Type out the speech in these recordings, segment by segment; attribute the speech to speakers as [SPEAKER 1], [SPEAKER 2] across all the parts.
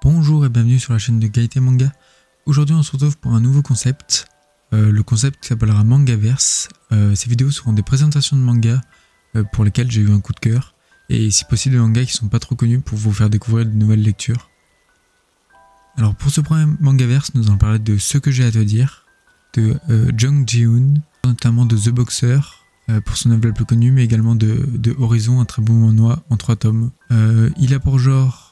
[SPEAKER 1] Bonjour et bienvenue sur la chaîne de Gaëté Manga. Aujourd'hui on se retrouve pour un nouveau concept. Le concept s'appellera Mangaverse. Ces vidéos seront des présentations de mangas pour lesquelles j'ai eu un coup de cœur. Et si possible des mangas qui sont pas trop connus pour vous faire découvrir de nouvelles lectures. Alors pour ce premier Mangaverse, nous allons parler de Ce que j'ai à te dire, de Jung Ji-hoon, notamment de The Boxer, pour son œuvre la plus connue, mais également de Horizon, un très bon manga en 3 tomes. Il a pour genre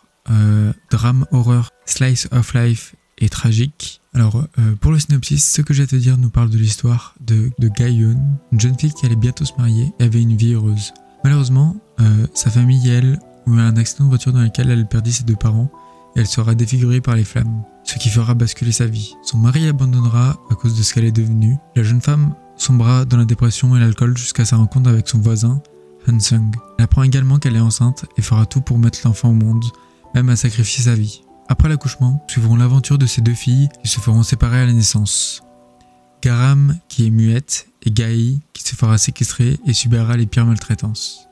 [SPEAKER 1] drame, horreur, slice of life et tragique. Alors pour le synopsis, Ce que j'ai à te dire nous parle de l'histoire de Ga-eun, une jeune fille qui allait bientôt se marier et avait une vie heureuse. Malheureusement, sa famille et elle ont eu un accident de voiture dans lequel elle perdit ses 2 parents et elle sera défigurée par les flammes, ce qui fera basculer sa vie. Son mari l'abandonnera à cause de ce qu'elle est devenue. La jeune femme sombra dans la dépression et l'alcool jusqu'à sa rencontre avec son voisin, Han-sung. Elle apprend également qu'elle est enceinte et fera tout pour mettre l'enfant au monde, même à sacrifier sa vie. Après l'accouchement, suivront l'aventure de ces 2 filles qui se feront séparer à la naissance. Garam qui est muette et Gaï qui se fera séquestrer et subira les pires maltraitances.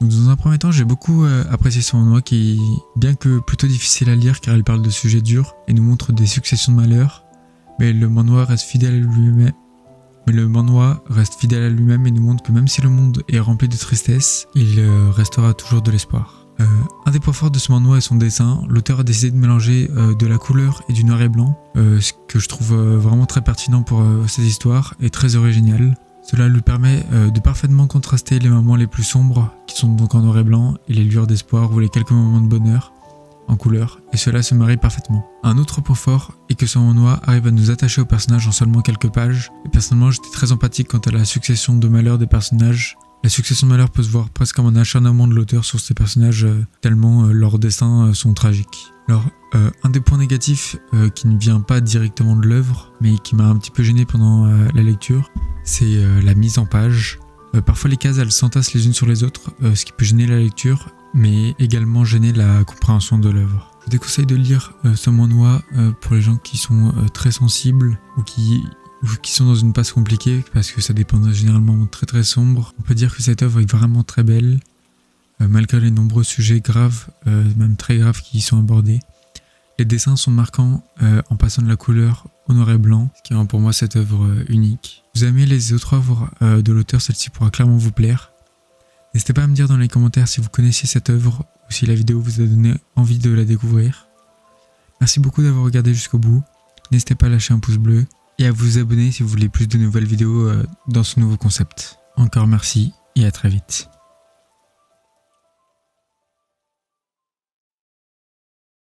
[SPEAKER 1] Donc dans un premier temps, j'ai beaucoup apprécié ce manga qui, bien que plutôt difficile à lire car il parle de sujets durs et nous montre des successions de malheurs, mais le manga reste fidèle à lui-même. Et nous montre que même si le monde est rempli de tristesse, il restera toujours de l'espoir. Un des points forts de ce manga est son dessin. L'auteur a décidé de mélanger de la couleur et du noir et blanc, ce que je trouve vraiment très pertinent pour cette histoire et très original. Cela lui permet de parfaitement contraster les moments les plus sombres, qui sont donc en noir et blanc, et les lueurs d'espoir ou les quelques moments de bonheur en couleur, et cela se marie parfaitement. Un autre point fort est que ce manga arrive à nous attacher aux personnages en seulement quelques pages, et personnellement j'étais très empathique quant à la succession de malheurs des personnages. La succession de malheurs peut se voir presque comme un acharnement de l'auteur sur ces personnages, tellement leurs destins sont tragiques. Alors, un des points négatifs qui ne vient pas directement de l'œuvre, mais qui m'a un petit peu gêné pendant la lecture, c'est la mise en page. Parfois les cases elles s'entassent les unes sur les autres, ce qui peut gêner la lecture, mais également gêner la compréhension de l'œuvre. Je déconseille de lire ce manga pour les gens qui sont très sensibles ou qui sont dans une passe compliquée, parce que ça dépend généralement très sombre. On peut dire que cette œuvre est vraiment très belle, malgré les nombreux sujets graves, même très graves qui y sont abordés. Les dessins sont marquants en passant de la couleur au noir et blanc, ce qui rend pour moi cette œuvre unique. Si vous aimez les autres œuvres de l'auteur, celle-ci pourra clairement vous plaire. N'hésitez pas à me dire dans les commentaires si vous connaissiez cette œuvre ou si la vidéo vous a donné envie de la découvrir. Merci beaucoup d'avoir regardé jusqu'au bout. N'hésitez pas à lâcher un pouce bleu et à vous abonner si vous voulez plus de nouvelles vidéos dans ce nouveau concept. Encore merci et à très vite.